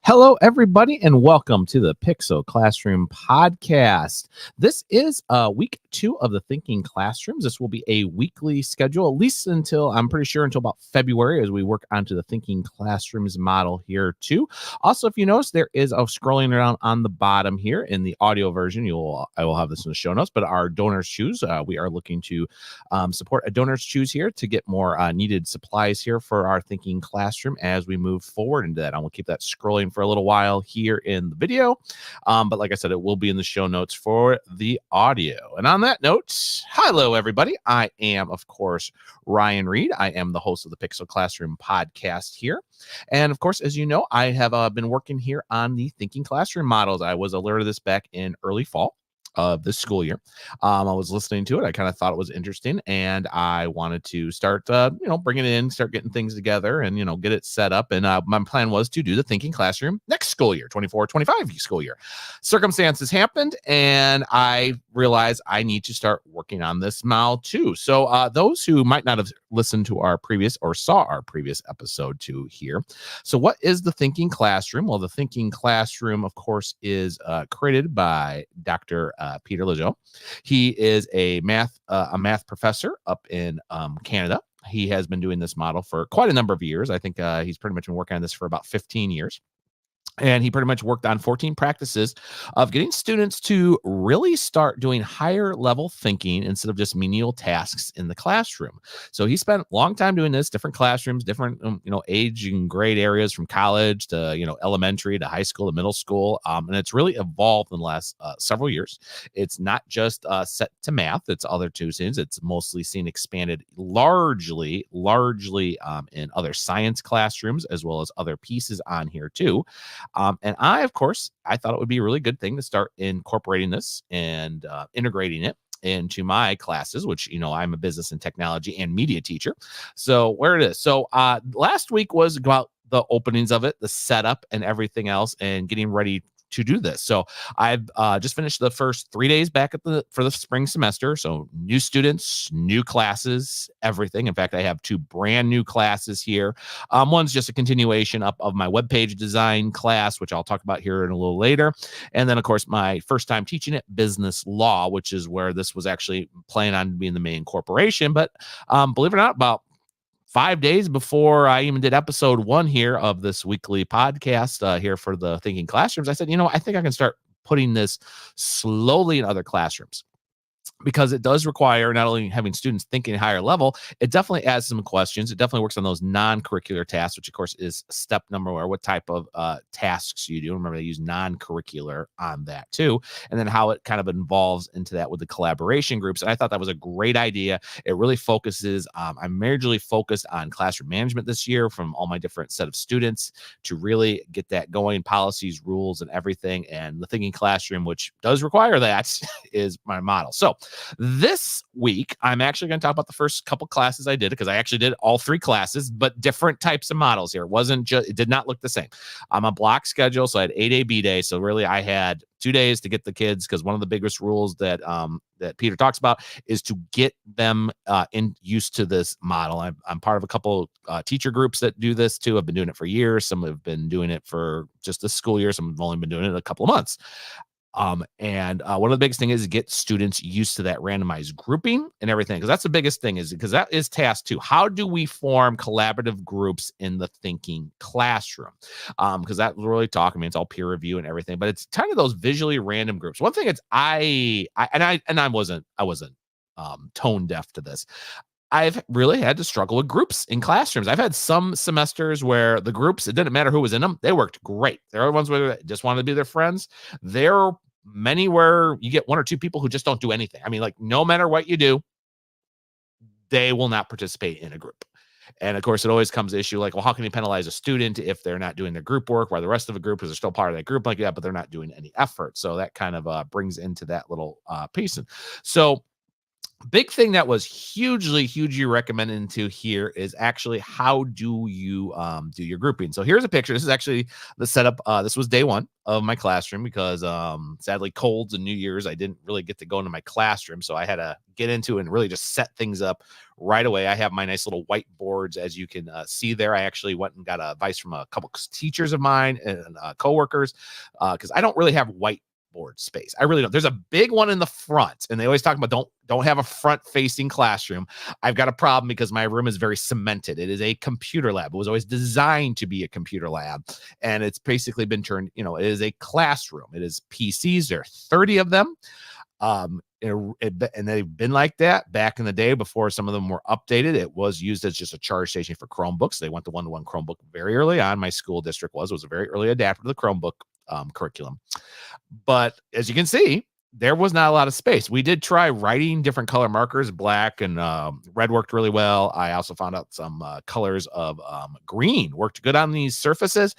Hello, everybody, and welcome to the Pixel Classroom Podcast. This is week 2 of the Thinking Classrooms. This will be a weekly schedule, at least until, I'm pretty sure, until about February as we work onto the Thinking Classrooms model here, too. Also, if you notice, there is a scrolling around on the bottom here in the audio version. I will have this in the show notes, but our donors choose. We are looking to support a donors choose here to get more needed supplies here for our Thinking Classroom as we move forward into that. I will keep that scrolling for a little while here in the video, but like I said, it will be in the show notes for the audio. And on that note, hello everybody. I am, of course, Ryan Reed. I am the host of the Pixel Classroom Podcast here, and of course, as you know, I have been working here on the Thinking Classroom models. I was alerted of this back in early fall of this school year. I was listening to it. I kind of thought it was interesting, and I wanted to start, bringing it in, start getting things together, and get it set up. And my plan was to do the Thinking Classroom next school year, 24-25 school year. Circumstances happened, and I realized I need to start working on this model too. So those who might not have listened to our previous or saw our previous episode too here. So what is the Thinking Classroom? Well, the Thinking Classroom, of course, is created by Dr. Peter Liljedahl. He is a math professor up in Canada. He has been doing this model for quite a number of years. I think he's pretty much been working on this for about 15 years. And he pretty much worked on 14 practices of getting students to really start doing higher level thinking instead of just menial tasks in the classroom. So he spent a long time doing this, different classrooms, different, age and grade areas from college to, elementary to high school to middle school. And it's really evolved in the last several years. It's not just set to math. It's other two things. It's mostly seen expanded largely in other science classrooms, as well as other pieces on here too. And I thought it would be a really good thing to start incorporating this and integrating it into my classes, which, I'm a business and technology and media teacher. So where it is. So last week was about the openings of it, the setup and everything else, and getting ready to do this. So I've just finished the first 3 days back for the spring semester. So new students, new classes, everything. In fact, I have 2 brand new classes here. One's just a continuation up of my webpage design class, which I'll talk about here in a little later. And then, of course, my first time teaching it, business law, which is where this was actually planning on being the main corporation. But believe it or not, about 5 days before I even did episode 1 here of this weekly podcast here for the Thinking Classrooms, I said, I think I can start putting this slowly in other classrooms, because it does require not only having students thinking higher level, it definitely adds some questions. It definitely works on those non-curricular tasks, which of course is step number 1, what type of tasks you do. Remember, they use non-curricular on that too. And then how it kind of involves into that with the collaboration groups. And I thought that was a great idea. It really focuses, I'm majorly focused on classroom management this year from all my different set of students to really get that going, policies, rules, and everything. And the Thinking Classroom, which does require that, is my model. So this week, I'm actually going to talk about the first couple classes I did, because I actually did all 3 classes, but different types of models here. It did not look the same. I'm a block schedule, so I had 8A, B day. So really, I had 2 days to get the kids, because one of the biggest rules that Peter talks about is to get them used to this model. I'm part of a couple teacher groups that do this too. I've been doing it for years. Some have been doing it for just this school year. Some have only been doing it a couple of months. And one of the biggest thing is get students used to that randomized grouping and everything, because that's the biggest thing, is because that is task 2. How do we form collaborative groups in the Thinking Classroom? Because that we're really talking, it's all peer review and everything, but it's kind of those visually random groups. One thing is I wasn't tone deaf to this. I've really had to struggle with groups in classrooms. I've had some semesters where the groups, it didn't matter who was in them, they worked great. There are ones where they just wanted to be their friends. There are many where you get 1 or 2 people who just don't do anything. I mean, like, no matter what you do, they will not participate in a group. And of course, it always comes to issue like, well, how can you penalize a student if they're not doing their group work, while the rest of the group is still part of that group like that, but they're not doing any effort. So that kind of brings into that little piece. And so big thing that was hugely recommended into here is actually how do you do your grouping. So here's a picture. This is actually the setup. This was day one of my classroom because sadly colds and New Year's I didn't really get to go into my classroom, so I had to get into and really just set things up right away. I have my nice little whiteboards, as you can see there. I actually went and got advice from a couple teachers of mine and coworkers because I don't really have white board space. I really don't. There's a big one in the front, and they always talk about don't have a front-facing classroom. I've got a problem because my room is very cemented. It is a computer lab. It was always designed to be a computer lab, and it's basically been turned, it is a classroom. It is PCs. There are 30 of them. And they've been like that back in the day before some of them were updated. It was used as just a charge station for Chromebooks. They went to one-to-one Chromebook very early on. My school district was a very early adapter to the Chromebook curriculum. But as you can see, there was not a lot of space. We did try writing different color markers. Black and red worked really well. I also found out some colors of green worked good on these surfaces.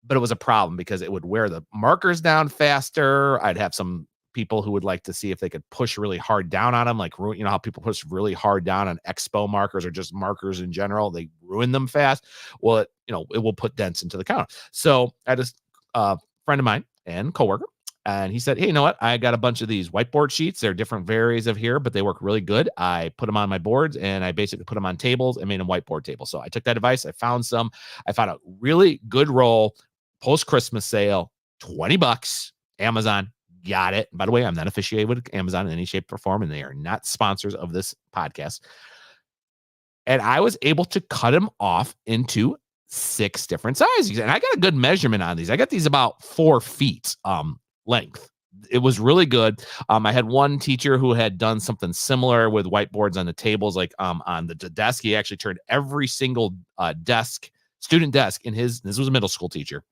But it was a problem because it would wear the markers down faster. I'd have some people who would like to see if they could push really hard down on them, like how people push really hard down on expo markers or just markers in general. They ruin them fast. Well, it will put dents into the counter. So I just friend of mine and coworker, and he said, hey, you know what? I got a bunch of these whiteboard sheets. They're different varies of here, but they work really good. I put them on my boards, and I basically put them on tables and made them whiteboard tables. So I took that advice. I found a really good roll, post-Christmas sale, $20, Amazon. Got it. By the way, I'm not affiliated with Amazon in any shape or form, and they are not sponsors of this podcast. And I was able to cut them off into 6 different sizes. And I got a good measurement on these. I got these about 4 feet length. It was really good. I had one teacher who had done something similar with whiteboards on the tables, like on the desk. He actually turned every single student desk this was a middle school teacher,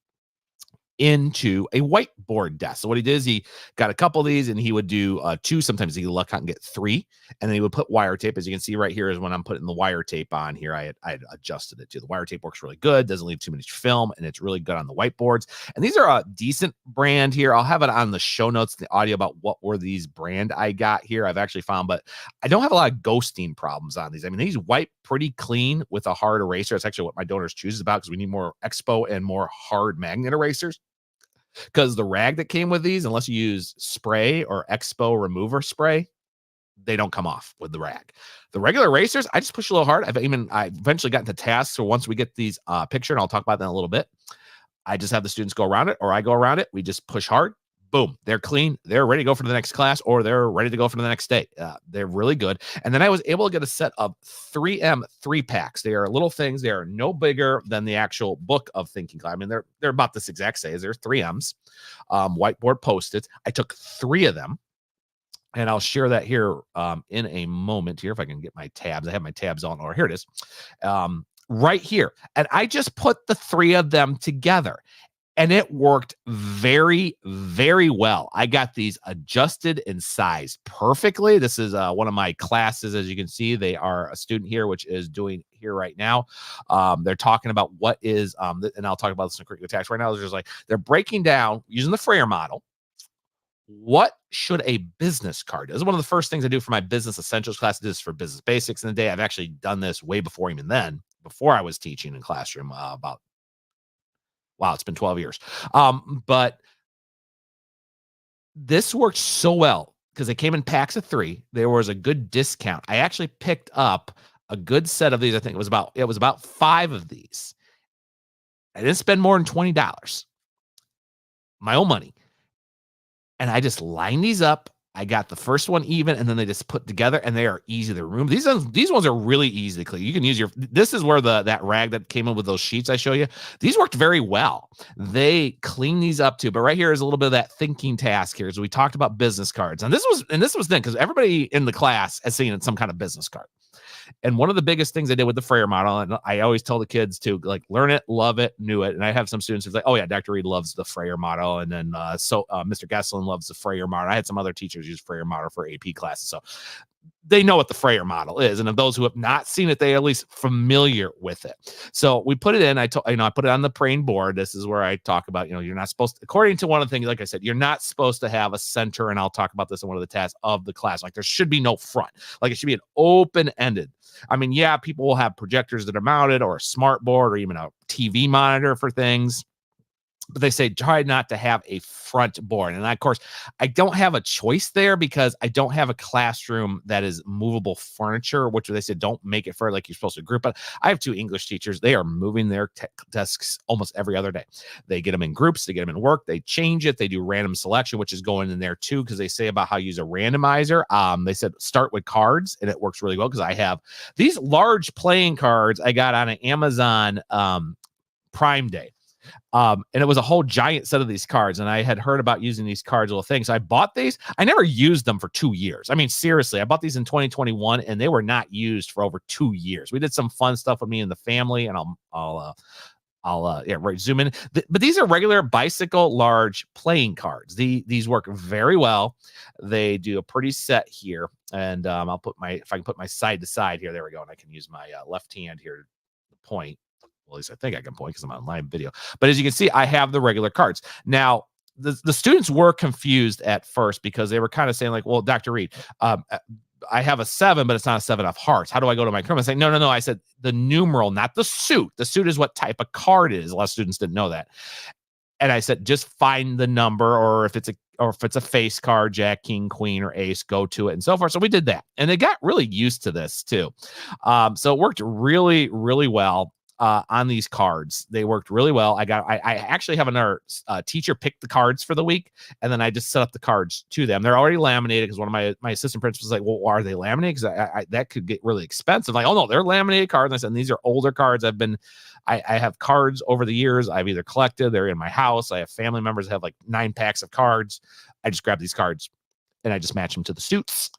into a whiteboard desk. So what he did is he got a couple of these, and he would do 2. Sometimes he luck out and get 3, and then he would put wire tape. As you can see right here is when I'm putting the wire tape on here. I had adjusted it to the wire tape. Works really good, doesn't leave too much film, and it's really good on the whiteboards. And these are a decent brand here. I'll have it on the show notes, the audio about what were these brand I got here. I've actually found, but I don't have a lot of ghosting problems on these. I mean, these wipe pretty clean with a hard eraser. It's actually what my donors choose about, because we need more expo and more hard magnet erasers. Because the rag that came with these, unless you use spray or expo remover spray, they don't come off with the rag. The regular erasers, I just push a little hard. I eventually got into tasks. So once we get these picture, and I'll talk about that in a little bit, I just have the students go around it, or I go around it. We just push hard. Boom, they're clean. They're ready to go for the next class, or they're ready to go for the next day. They're really good. And then I was able to get a set of 3M 3-packs. They are little things. They are no bigger than the actual book of Thinking Classroom. I mean, they're about this exact size. There's 3Ms, whiteboard Post-its. I took 3 of them, and I'll share that here in a moment here if I can get my tabs. I have my tabs on, or here it is, right here. And I just put the 3 of them together. And it worked very, very well. I got these adjusted and sized perfectly. This is one of my classes. As you can see, they are a student here, which is doing here right now. They're talking about what is, and I'll talk about this in curricular tax right now. They're just like, they're breaking down using the Frayer model. What should a business card do? This is one of the first things I do for my business essentials class. This is for business basics in the day. I've actually done this way before even then, before I was teaching in classroom Wow, it's been 12 years. But this worked so well because they came in packs of 3. There was a good discount. I actually picked up a good set of these. I think it was about 5 of these. I didn't spend more than $20, my own money. And I just lined these up. I got the first one even, and then they just put together, and they are easy to remove. These ones are really easy to clean. You can use this is where that rag that came in with those sheets I show you. These worked very well. They clean these up too. But right here is a little bit of that thinking task here. So we talked about business cards, and this was then because everybody in the class has seen some kind of business card. And one of the biggest things I did with the Frayer model, and I always tell the kids to like learn it, love it, knew it. And I have some students who's like, oh yeah, Dr. Reed loves the Frayer model. And then Mr. Gesslin loves the Frayer model. I had some other teachers use Frayer model for AP classes. So they know what the Freyer model is. And of those who have not seen it, they are at least familiar with it. So we put it in. I put it on the praying board. This is where I talk about, you're not supposed to, according to one of the things, like I said, you're not supposed to have a center. And I'll talk about this in one of the tasks of the class. Like there should be no front. Like it should be an open-ended. I mean, yeah, people will have projectors that are mounted or a smart board or even a TV monitor for things. But they say try not to have a front board. And of course, I don't have a choice there because I don't have a classroom that is movable furniture, which they said don't make it for like you're supposed to group it. I have 2 English teachers. They are moving their desks almost every other day. They get them in groups, they get them in work, they change it, they do random selection, which is going in there too, because they say about how to use a randomizer. They said start with cards, and it works really well because I have these large playing cards I got on an Amazon Prime Day. And it was a whole giant set of these cards. And I had heard about using these cards, little things. So I bought these. I never used them for 2 years. I mean, seriously, I bought these in 2021 and they were not used for over 2 years. We did some fun stuff with me and the family, and I'll zoom in. But these are regular bicycle large playing cards. These work very well. They do a pretty set here. And I'll put if I can put my side to side here, there we go. And I can use my left hand here to point. Well, at least I think I can point because I'm on live video. But as you can see, I have the regular cards. Now, the students were confused at first because they were kind of saying like, well, Dr. Reed, I have a 7, but it's not a 7 of hearts. How do I go to my curriculum? I say, no. I said the numeral, not the suit. The suit is what type of card it is. A lot of students didn't know that. And I said, just find the number, or if it's a face card, Jack, King, Queen, or Ace, go to it and so forth. So we did that. And they got really used to this too. So it worked really, really well. On these cards, they worked really well. I actually have another teacher pick the cards for the week, and then I just set up the cards to them. They're already laminated because one of my assistant principals was like, well, are they laminated? Because that could get really expensive. Like, oh no, they're laminated cards. And I said, these are older cards. I have cards over the years I've either collected, they're in my house. I have family members that have like 9 packs of cards. I just grab these cards and I just match them to the suits.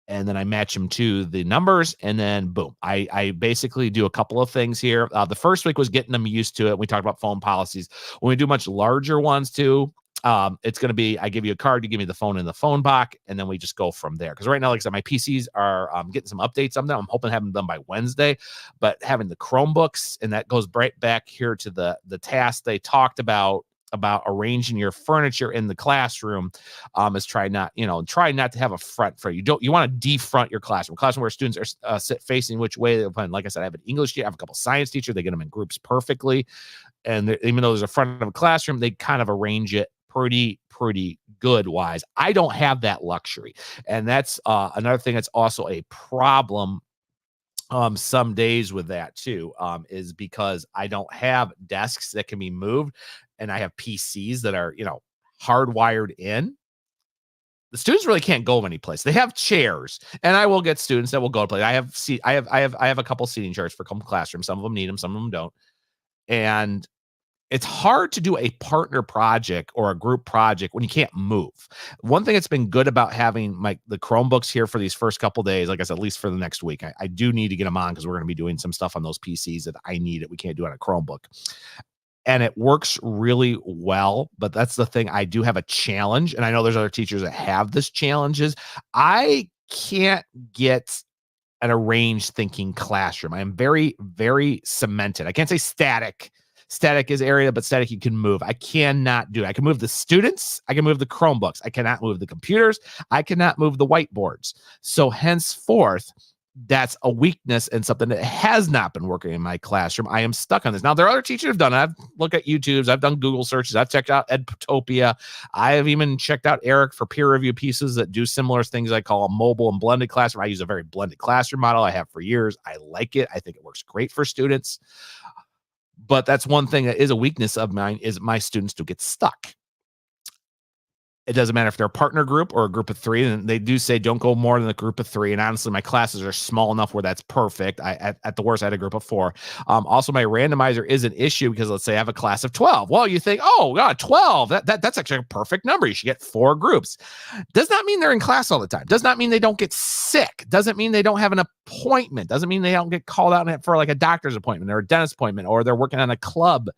And then I match them to the numbers, and then boom. I basically do a couple of things here. The first week was getting them used to it. We talked about phone policies. When we do much larger ones too, it's going to be, I give you a card, you give me the phone in the phone box, and then we just go from there. Because right now, like I said, my PCs are getting some updates on them. I'm hoping to have them done by Wednesday. But having the Chromebooks, and that goes right back here to the task they talked about arranging your furniture in the classroom, is try not to have a front for you. You want to defront your classroom where students are sit facing which way. Like I said, I have an English teacher, I have a couple science teachers, they get them in groups perfectly. And even though there's a front of a classroom, they kind of arrange it pretty good wise. I don't have that luxury. And that's another thing that's also a problem some days with that too, is because I don't have desks that can be moved, and I have PCs that are, hardwired in. The students really can't go any place. They have chairs, and I will get students that will go to play. I have a couple seating chairs for classrooms. Some of them need them, some of them don't. And it's hard to do a partner project or a group project when you can't move. One thing that's been good about having the Chromebooks here for these first couple days, like I said, at least for the next week, I do need to get them on because we're going to be doing some stuff on those PCs that I need it. We can't do on a Chromebook. And it works really well, but that's the thing. I do have a challenge, and I know there's other teachers that have this challenges. I can't get an arranged thinking classroom. I am very, very cemented. I can't say static. Static is area, but static you can move. I cannot do it. I can move the students. I can move the Chromebooks. I cannot move the computers. I cannot move the whiteboards. So henceforth, that's a weakness and something that has not been working in my classroom. I am stuck on this. Now, there are other teachers who've done it. I've looked at YouTubes. I've done Google searches. I've checked out Edtopia. I have even checked out Eric for peer review pieces that do similar things I call a mobile and blended classroom. I use a very blended classroom model. I have for years. I like it. I think it works great for students. But that's one thing that is a weakness of mine, is my students do get stuck. It doesn't matter if they're a partner group or a group of 3, and they do say don't go more than a group of 3. And honestly, my classes are small enough where that's perfect. At the worst, I had a group of 4. Also, my randomizer is an issue because let's say I have a class of 12. Well, you think, oh God, 12. That's actually a perfect number. You should get 4 groups. Does not mean they're in class all the time. Does not mean they don't get sick. Doesn't mean they don't have an appointment. Doesn't mean they don't get called out for like a doctor's appointment or a dentist appointment, or they're working on a club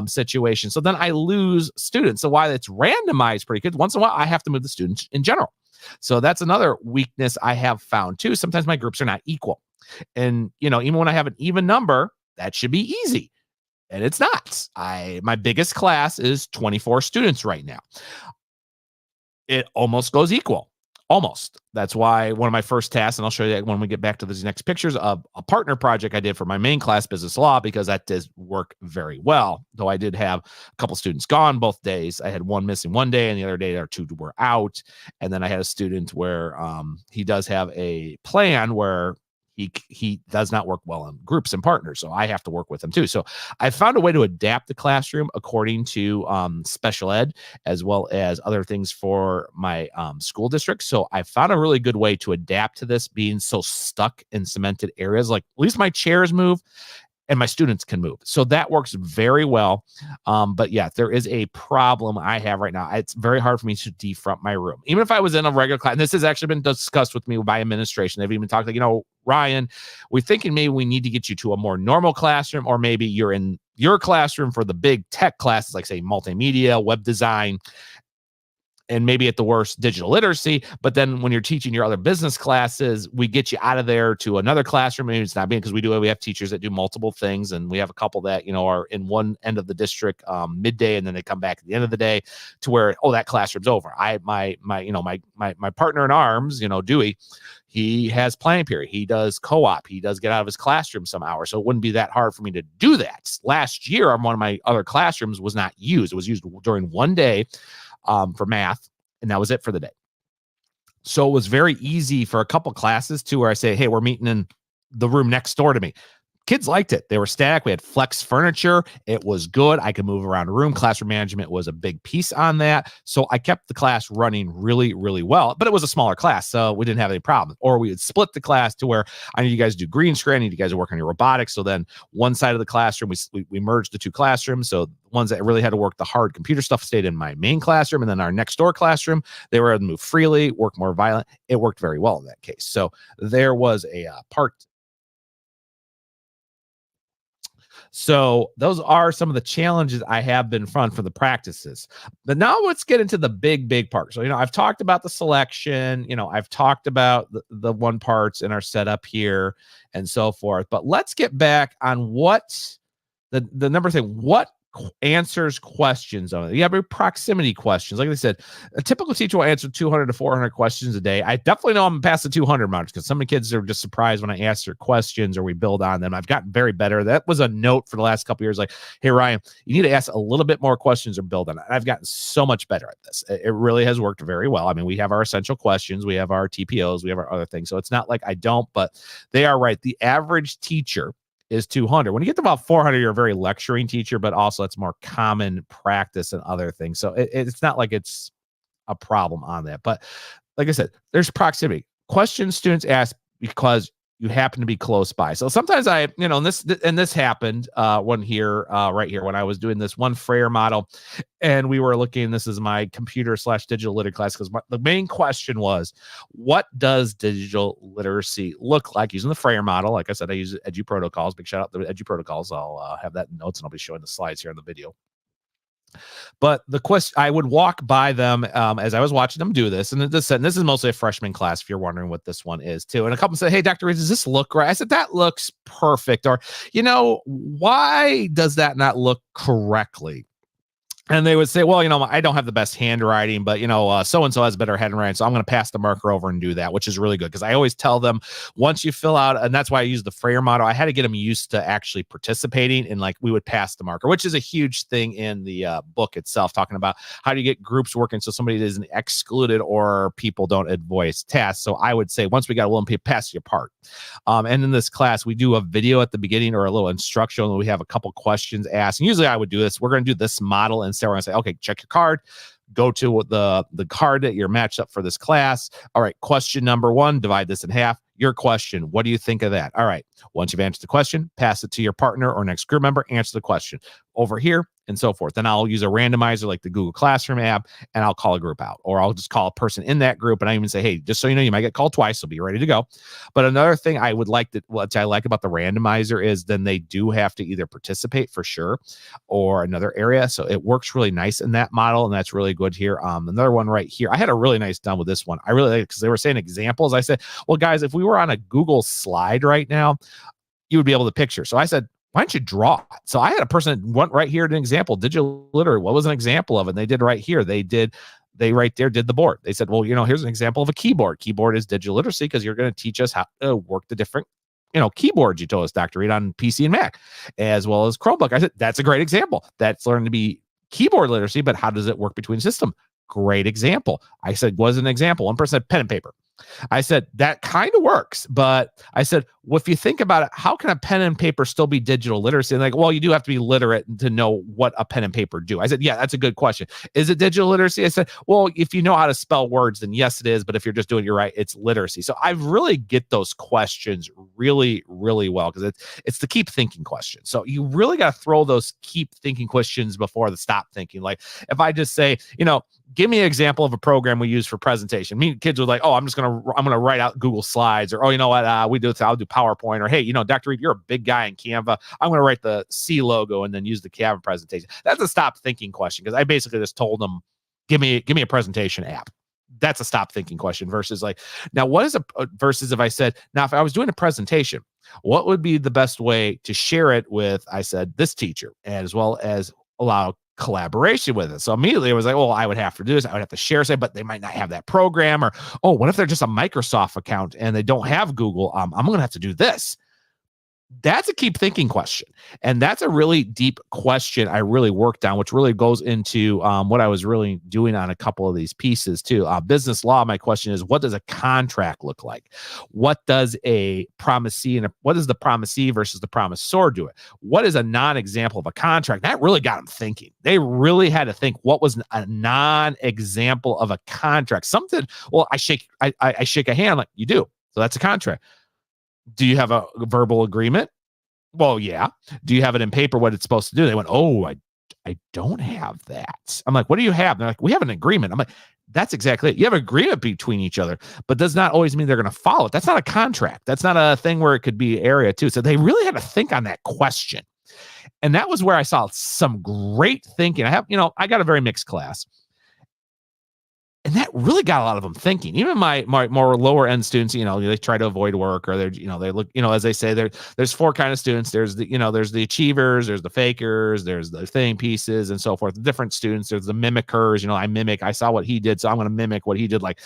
situation. So then I lose students. So while it's randomized pretty good, once in a while I have to move the students in general. So that's another weakness I have found too. Sometimes my groups are not equal. And, even when I have an even number, that should be easy. And it's not. My biggest class is 24 students right now. It almost goes equal. Almost. That's why one of my first tasks, and I'll show you that when we get back to these next pictures, of a partner project I did for my main class, business law, because that does work very well. Though I did have a couple students gone both days. I had one missing one day, and the other day or two were out. And then I had a student where he does have a plan where he does not work well in groups and partners. So I have to work with him too. So I found a way to adapt the classroom according to special ed, as well as other things for my school district. So I found a really good way to adapt to this being so stuck in cemented areas. Like, at least my chairs move and my students can move. So that works very well. But yeah, there is a problem I have right now. It's very hard for me to defront my room. Even if I was in a regular class, and this has actually been discussed with me by administration. They've even talked like, Ryan, we're thinking maybe we need to get you to a more normal classroom, or maybe you're in your classroom for the big tech classes, like say multimedia, web design, and maybe at the worst digital literacy. But then when you're teaching your other business classes, we get you out of there to another classroom. Maybe it's not being, because we have teachers that do multiple things, and we have a couple that are in one end of the district midday, and then they come back at the end of the day to where, that classroom's over. My partner in arms, Dewey, he has planning period. He does co-op. He does get out of his classroom some hours. So it wouldn't be that hard for me to do that. Last year, one of my other classrooms was not used. It was used during one day for math, and that was it for the day. So it was very easy for a couple classes too, where I say, hey, we're meeting in the room next door to me. Kids liked it. They were stacked. We had flex furniture. It was good. I could move around a room. Classroom management was a big piece on that. So I kept the class running really, really well, but it was a smaller class, so we didn't have any problem. Or we would split the class to where I need you guys to do green screen. I need you guys to work on your robotics. So then one side of the classroom, we merged the two classrooms. So ones that really had to work the hard computer stuff stayed in my main classroom, and then our next door classroom, they were able to move freely, work more violent. It worked very well in that case. So there was a part. So those are some of the challenges I have been front for the practices. But now let's get into the big part. So, I've talked about the selection, I've talked about the one parts in our setup here and so forth. But let's get back on what the number thing, what answers questions on it. You have proximity questions. Like I said, a typical teacher will answer 200 to 400 questions a day. I definitely know I'm past the 200 mark, because some of the kids are just surprised when I ask their questions or we build on them. I've gotten very better. That was a note for the last couple of years. Like, hey, Ryan, you need to ask a little bit more questions or build on it. And I've gotten so much better at this. It really has worked very well. I mean, we have our essential questions, we have our TPOs, we have our other things. So it's not like I don't, but they are right. The average teacher is 200. When you get to about 400, you're a very lecturing teacher, but also it's more common practice and other things. So it's not like it's a problem on that. But like I said, there's proximity. Questions students ask because you happen to be close by. So sometimes this happened right here when I was doing this one Frayer model, and we were looking, this is my computer/digital literacy class, because the main question was, what does digital literacy look like using the Frayer model? Like I said, I use Edu Protocols. Big shout out to Edu Protocols. I'll have that in notes, and I'll be showing the slides here in the video. But the question, I would walk by them as I was watching them do this. And this is mostly a freshman class, if you're wondering what this one is too. And a couple said, hey, Dr. Reed, does this look right? I said, that looks perfect. Or, why does that not look correctly? And they would say, well, I don't have the best handwriting, but, so-and-so has better handwriting, so I'm going to pass the marker over and do that, which is really good. Because I always tell them, once you fill out, and that's why I use the Frayer model, I had to get them used to actually participating, and we would pass the marker, which is a huge thing in the book itself, talking about how do you get groups working so somebody isn't excluded or people don't voice tasks. So I would say, once we got a little pass your part. And in this class, we do a video at the beginning or a little instruction, and we have a couple questions asked. And usually I would do this. We're going to do this model, and so we're going to say, okay, check your card, go to the card that you're matched up for this class. All right, question number 1, divide this in half. Your question, what do you think of that? All right, once you've answered the question, pass it to your partner or next group member, answer the question. Over here and so forth. Then I'll use a randomizer like the Google Classroom app, and I'll call a group out, or I'll just call a person in that group, and I even say, hey, just so you know, you might get called twice, so be ready to go. But another thing what I like about the randomizer is then they do have to either participate for sure or another area. So it works really nice in that model, and that's really good here. Another one right here. I had a really nice done with this one. I really like it because they were saying examples. I said, well, guys, if we were on a Google slide right now, you would be able to picture. So I said, why don't you draw it? So I had a person that went right here to an example, digital literacy. What was an example of it? And they did right here. They right there did the board. They said, well, here's an example of a keyboard. Keyboard is digital literacy because you're going to teach us how to work the different, keyboards you told us, Dr. Reed, on PC and Mac, as well as Chromebook. I said, that's a great example. That's learning to be keyboard literacy, but how does it work between system? Great example. I said, was an example. One person said pen and paper. I said, that kind of works. But I said, well, if you think about it, how can a pen and paper still be digital literacy? And well, you do have to be literate to know what a pen and paper do. I said, yeah, that's a good question. Is it digital literacy? I said, well, if you know how to spell words, then yes, it is. But if you're just doing it right, it's literacy. So I really get those questions really, really well because it's the keep thinking question. So you really got to throw those keep thinking questions before the stop thinking. Like if I just say, give me an example of a program we use for presentation. Kids were like, oh, I'm going to write out Google Slides, or, oh, you know what, I'll do PowerPoint, or, hey, Dr. Reed, you're a big guy in Canva. I'm going to write the C logo and then use the Canva presentation. That's a stop thinking question because I basically just told them, give me a presentation app. That's a stop thinking question versus now what is versus if I said, now if I was doing a presentation, what would be the best way to share it with, I said, this teacher, as well as allow collaboration with it. So immediately it was like, well, I would have to do this. I would have to share, but they might not have that program, or, oh, what if they're just a Microsoft account and they don't have Google? I'm going to have to do this. That's a keep thinking question. And that's a really deep question I really worked on, which really goes into what I was really doing on a couple of these pieces too. Business law, my question is, what does a contract look like? What does a promisee what does the promisee versus the promisor do it? What is a non-example of a contract? That really got them thinking. They really had to think, what was a non-example of a contract? Something, well, I shake a hand like, you do. So that's a contract. Do you have a verbal agreement? Well, yeah. Do you have it in paper what it's supposed to do? They went, oh, I don't have that. I'm like, what do you have? They're like, we have an agreement. I'm like, that's exactly it. You have an agreement between each other, but does not always mean they're going to follow it. That's not a contract. That's not a thing where it could be area too. So they really had to think on that question. And that was where I saw some great thinking. I got a very mixed class. And that really got a lot of them thinking. Even my more lower end students, they try to avoid work, or they look, as they say, there's four kind of students. There's there's the achievers, there's the fakers, there's the thing pieces, and so forth. The different students, there's the mimickers. I saw what he did, so I'm going to mimic what he did. Like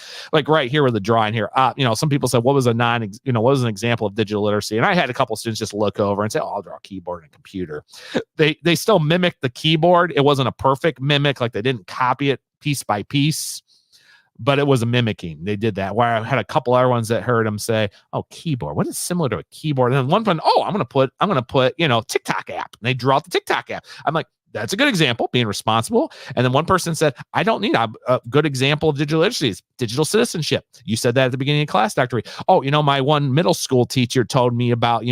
right here with the drawing here. Some people said, what was what was an example of digital literacy? And I had a couple of students just look over and say, oh, I'll draw a keyboard and a computer. They still mimicked the keyboard. It wasn't a perfect mimic, like they didn't copy it piece by piece, but it was a mimicking. They did that. Where I had a couple other ones that heard him say, oh, keyboard. What is similar to a keyboard? And then one friend, oh, I'm going to put, TikTok app. And they draw out the TikTok app. I'm like, that's a good example, being responsible. And then one person said, I don't need a good example of digital literacy. It's digital citizenship. You said that at the beginning of class, Dr. Reed. Oh, my one middle school teacher told me about,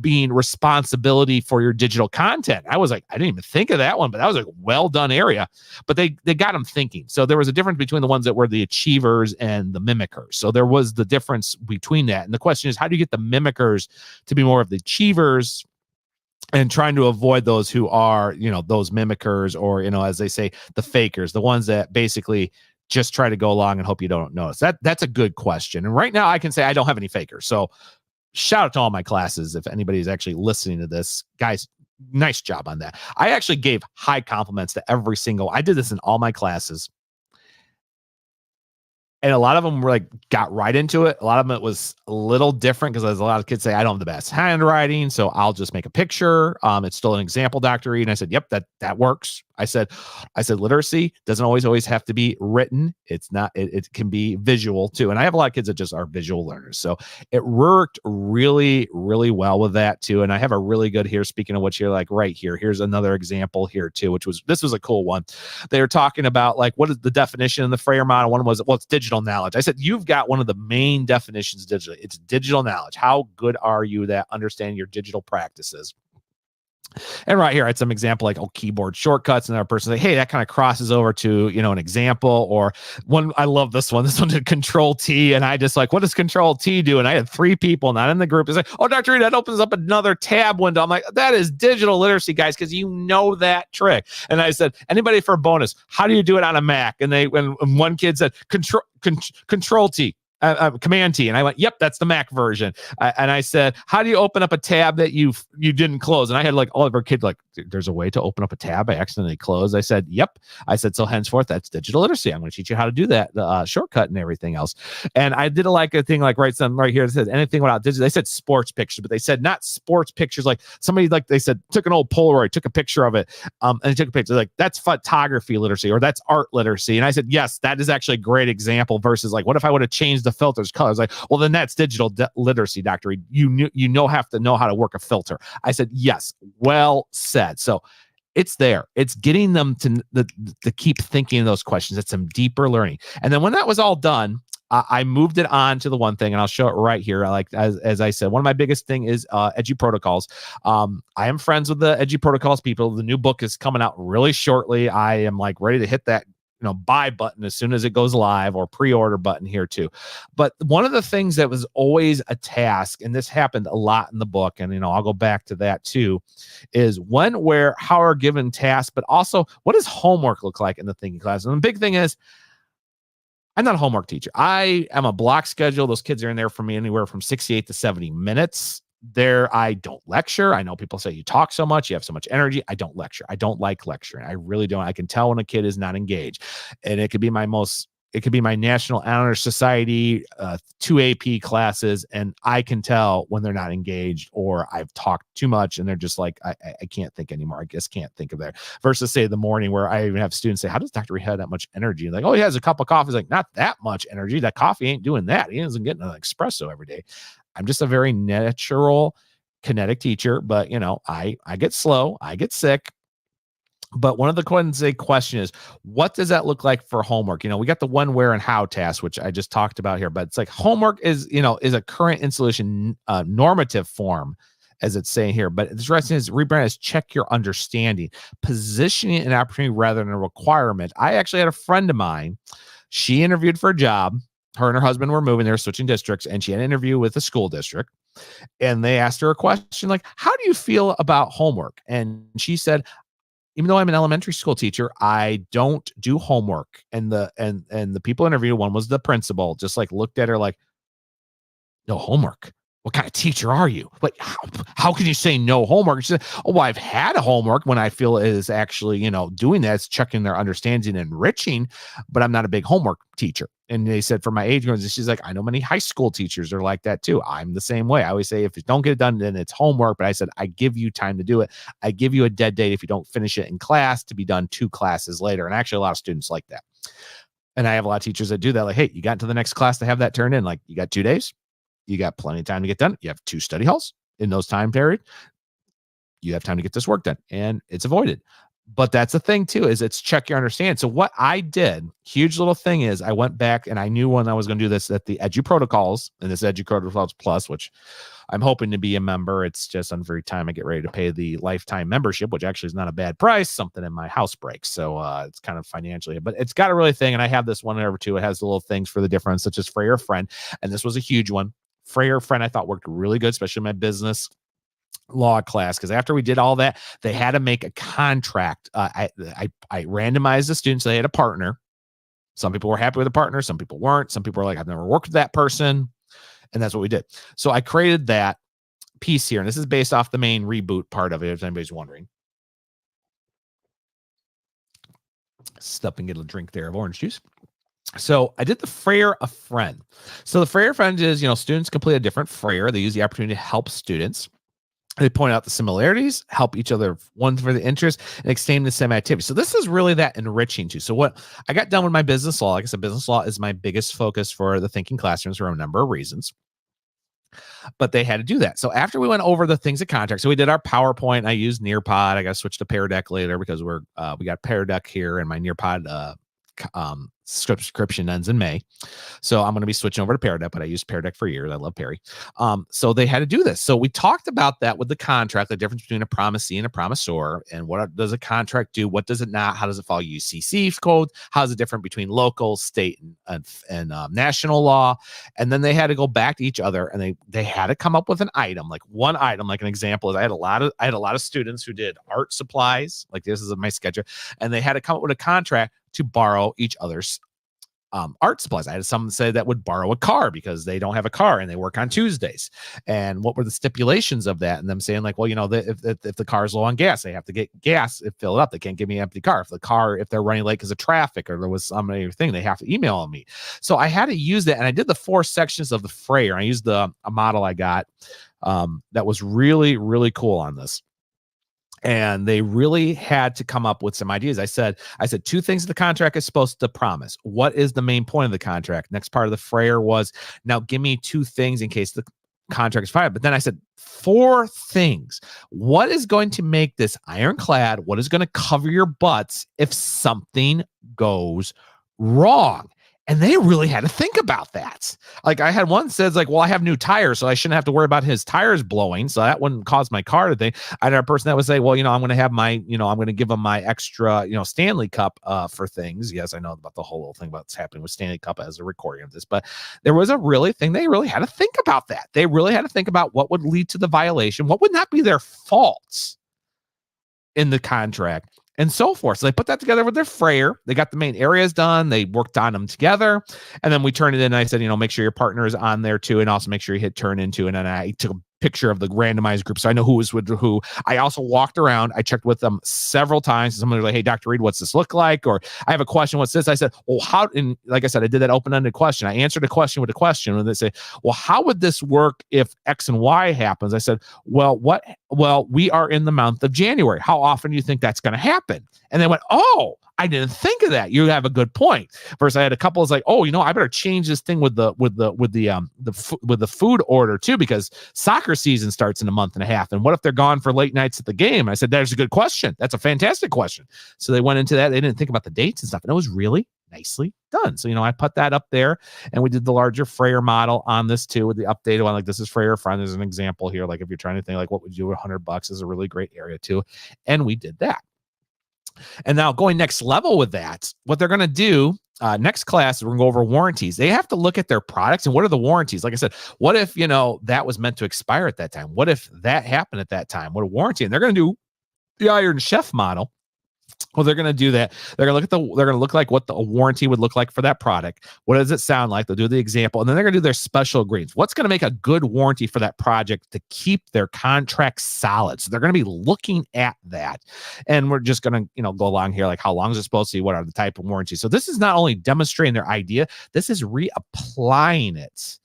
being responsibility for your digital content. I was like, I didn't even think of that one, but that was a well done area. But they got them thinking. So there was a difference between the ones that were the achievers and the mimickers. So there was the difference between that. And the question is, how do you get the mimickers to be more of the achievers, and trying to avoid those who are, those mimickers, or, as they say, the fakers, the ones that basically just try to go along and hope you don't notice. That's a good question. And right now I can say I don't have any fakers. So shout out to all my classes. If anybody's actually listening to this, guys, nice job on that. I actually gave high compliments to I did this in all my classes. And a lot of them were got right into it. A lot of them, it was a little different because there's a lot of kids say, I don't have the best handwriting, so I'll just make a picture. It's still an example, Dr. Reed. And I said, yep, that works. I said, literacy doesn't always have to be written. It's not, it can be visual too. And I have a lot of kids that just are visual learners. So it worked really, really well with that too. And I have a really good here, speaking of which, you're right here. Here's another example here too, this was a cool one. They were talking about what is the definition in the Frayer model. One was, well, it's digital knowledge. I said, you've got one of the main definitions digitally. It's digital knowledge. How good are you at understanding your digital practices? And right here, I had some example like keyboard shortcuts, and our person like, hey, that kind of crosses over to an example. Or one, I love this one. This one did Control T, and I just like, what does Control T do? And I had 3 people not in the group. It's like, oh, Dr. Reed, that opens up another tab window. I'm like, that is digital literacy, guys, because you know that trick. And I said, anybody for a bonus? How do you do it on a Mac? And when one kid said Control T. Command T, and I went, yep, that's the Mac version. And I said, how do you open up a tab that you didn't close? And I had like all of our kids like, there's a way to open up a tab I accidentally closed. I said, yep. I said, so henceforth, that's digital literacy. I'm going to teach you how to do that, the shortcut and everything else. And I did a thing like right here that says anything without digital. They said sports pictures, but they said not sports pictures. Like somebody, like they said, took an old Polaroid, took a picture of it, and they took a picture. Like that's photography literacy, or that's art literacy. And I said, yes, that is actually a great example. Versus like, what if I would have changed the filters colors? Like, well, then that's digital literacy, Dr. Reed. You have to know how to work a filter. I said, yes, well said. So it's there. It's getting them to keep thinking of those questions. It's some deeper learning. And then when that was all done, I moved it on to the one thing, and I'll show it right here. As I said, one of my biggest thing is Edu Protocols. I am friends with the Edu Protocols people. The new book is coming out really shortly. I am like ready to hit that buy button as soon as it goes live, or pre-order button here too. But one of the things that was always a task, and this happened a lot in the book, and I'll go back to that too, is when, where, how are given tasks, but also what does homework look like in the thinking class? And the big thing is, I'm not a homework teacher. I am a block schedule. Those kids are in there for me anywhere from 68 to 70 minutes. I don't lecture. I know people say you talk so much, you have so much energy. I don't lecture. I don't like lecturing. I really don't. I can tell when a kid is not engaged. And it could be my National Honor Society 2 AP classes, and I can tell when they're not engaged, or I've talked too much and they're just like, I can't think anymore. I just can't think of there. Versus say the morning, where I even have students say, how does Dr. Reed have that much energy? Like, oh, he has a cup of coffee. It's like, not that much energy. That coffee ain't doing that. He isn't getting an espresso every day. I'm just a very natural kinetic teacher, but I get slow, I get sick. But one of the question is, what does that look like for homework? We got the when, where, and how task, which I just talked about here, but it's like homework is a current installation normative form, as it's saying here. But it's interesting is rebrand as check your understanding, positioning an opportunity rather than a requirement. I actually had a friend of mine, she interviewed for a job. Her and her husband were moving, they were switching districts, and she had an interview with the school district. And they asked her a question like, how do you feel about homework? And she said, even though I'm an elementary school teacher, I don't do homework. And the people interviewed, one was the principal, just like looked at her like, no homework. What kind of teacher are you? Like, how can you say no homework? She said, oh, well, I've had a homework when I feel it is actually, doing that. It's checking their understanding and enriching, but I'm not a big homework teacher. And they said for my age group, she's like, I know many high school teachers are like that too. I'm the same way. I always say, if you don't get it done, then it's homework. But I said, I give you time to do it. I give you a dead date if you don't finish it in class to be done 2 classes later. And actually a lot of students like that. And I have a lot of teachers that do that. Like, hey, you got into the next class to have that turned in. Like, you got 2 days. You got plenty of time to get done. You have 2 study halls in those time period. You have time to get this work done, and it's avoided. But that's the thing too, is it's check your understand. So what I did, huge little thing is I went back and I knew when I was going to do this at the Edu Protocols and this Edu Protocols Plus, which I'm hoping to be a member. It's just on every time I get ready to pay the lifetime membership, which actually is not a bad price. Something in my house breaks. So it's kind of financially, but it's got a really thing. And I have this one over too. It has the little things for the difference, such as Freya Friend. And this was a huge one. Freya Friend, I thought worked really good, especially in my business law class, because after we did all that, they had to make a contract. I randomized the students. They had a partner. Some people were happy with the partner. Some people weren't. Some people were like, I've never worked with that person. And that's what we did. So I created that piece here. And this is based off the main reboot part of it, if anybody's wondering. Stop and get a drink there of orange juice. So I did the Freya a Friend. So the Freya Friend is, students complete a different Freya. They use the opportunity to help students. They point out the similarities, help each other, one for the interest, and extend the same activity. So this is really that enriching too. So what I got done with my business law, like I said, business law is my biggest focus for the Thinking Classrooms for a number of reasons. But they had to do that. So after we went over the things of contract, so we did our PowerPoint. I used Nearpod. I got to switch to Pear Deck later because we got Pear Deck here, and my Nearpod subscription ends in May. So I'm going to be switching over to Pear Deck, but I used Pear Deck for years. I love Perry. So they had to do this. So we talked about that with the contract, the difference between a promisee and a promisor, and what does a contract do? What does it not? How does it follow UCC code? How is it different between local, state, and national law? And then they had to go back to each other, and they had to come up with an item, like one item. Like an example is I had a lot of students who did art supplies, like this is my schedule, and they had to come up with a contract to borrow each other's art supplies. I had some say that would borrow a car because they don't have a car and they work on Tuesdays. And what were the stipulations of that? And them saying like, well, if the car's low on gas, they have to get gas and fill it up. They can't give me an empty car. If they're running late because of traffic or there was some other thing, they have to email me. So I had to use that. And I did the 4 sections of the Frayer. I used a model I got that was really, really cool on this. And they really had to come up with some ideas. I said 2 things the contract is supposed to promise. What is the main point of the contract? Next part of the Frayer was, now give me 2 things in case the contract is filed. But then I said 4 things. What is going to make this ironclad? What is going to cover your butts if something goes wrong? And they really had to think about that. Like I had one says like, well, I have new tires, so I shouldn't have to worry about his tires blowing. So that wouldn't cause my car to think. I had a person that would say, well, I'm going to have my, I'm going to give them my extra, Stanley Cup for things. Yes, I know about the whole little thing about what's happening with Stanley Cup as a recording of this, but there was a really thing. They really had to think about that. They really had to think about what would lead to the violation. What would not be their faults in the contract, and so forth. So they put that together with their Frayer. They got the main areas done. They worked on them together. And then we turned it in. And I said, make sure your partner is on there too. And also make sure you hit turn into. And then I took a picture of the randomized group so I know who was with who. I also walked around. I checked with them several times. Someone was like, hey, Dr. Reed, what's this look like? Or I have a question. What's this? I said, well, how? And like I said, I did that open-ended question. I answered a question with a question. And they say, well, how would this work if X and Y happens? I said, well, we are in the month of January. How often do you think that's going to happen? And they went, oh, I didn't think of that. You have a good point. First, I had a couple was like, oh, I better change this thing with the food order too, because soccer season starts in a month and a half. And what if they're gone for late nights at the game? I said, there's a good question. That's a fantastic question. So they went into that. They didn't think about the dates and stuff. And it was really nicely done. So, I put that up there and we did the larger Frayer model on this too, with the updated one. Like this is Frayer Front. There's an example here. Like if you're trying to think like what would you do $100 is a really great area too. And we did that. And now going next level with that, what they're going to do next class, we're going to go over warranties. They have to look at their products and what are the warranties? Like I said, what if, that was meant to expire at that time? What if that happened at that time? What a warranty. And they're going to do the Iron Chef model. Well, they're going to do that. They're going to look like what the warranty would look like for that product. What does it sound like? They'll do the example, and then they're going to do their special agreements. What's going to make a good warranty for that project to keep their contract solid? So they're going to be looking at that, and we're just going to, go along here, like how long is it supposed to be? What are the type of warranties? So this is not only demonstrating their idea, this is reapplying it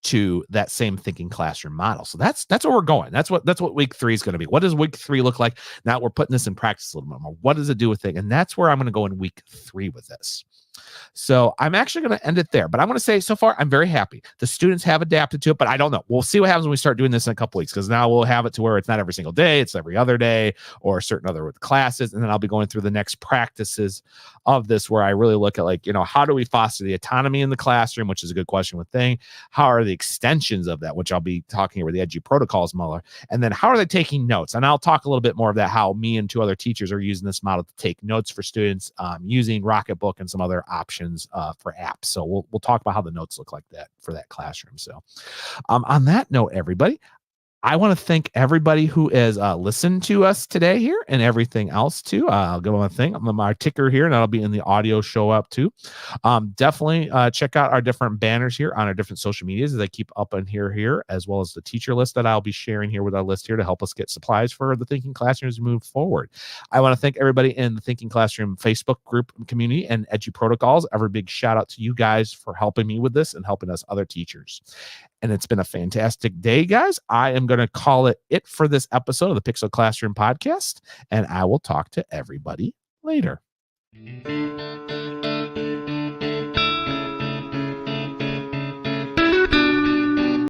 to that same Thinking Classroom model. So that's where we're going. That's what week 3 is going to be. What does week 3 look like? Now we're putting this in practice a little bit more. What does it do with it? And that's where I'm going to go in week 3 with this. So I'm actually going to end it there, but I'm going to say so far, I'm very happy. The students have adapted to it, but I don't know. We'll see what happens when we start doing this in a couple weeks, because now we'll have it to where it's not every single day. It's every other day or certain other classes. And then I'll be going through the next practices of this, where I really look at like, how do we foster the autonomy in the classroom, which is a good question with Thing. How are the extensions of that, which I'll be talking here with the Edgy Protocols Mueller. And then how are they taking notes? And I'll talk a little bit more of that, how me and 2 other teachers are using this model to take notes for students using Rocketbook and some other options for apps. So we'll talk about how the notes look like that for that classroom. So on that note, everybody, I want to thank everybody who has listened to us today here and everything else too. I'll go on thing. I'm on my ticker here, and that'll be in the audio show up too. Definitely check out our different banners here on our different social medias as I keep up in here, as well as the teacher list that I'll be sharing here with our list here to help us get supplies for the Thinking Classroom as we move forward. I want to thank everybody in the Thinking Classroom Facebook group community and Edgy Protocols. Every big shout out to you guys for helping me with this and helping us other teachers. And it's been a fantastic day, guys. I am going to call it for this episode of the Pixel Classroom podcast, and I will talk to everybody later.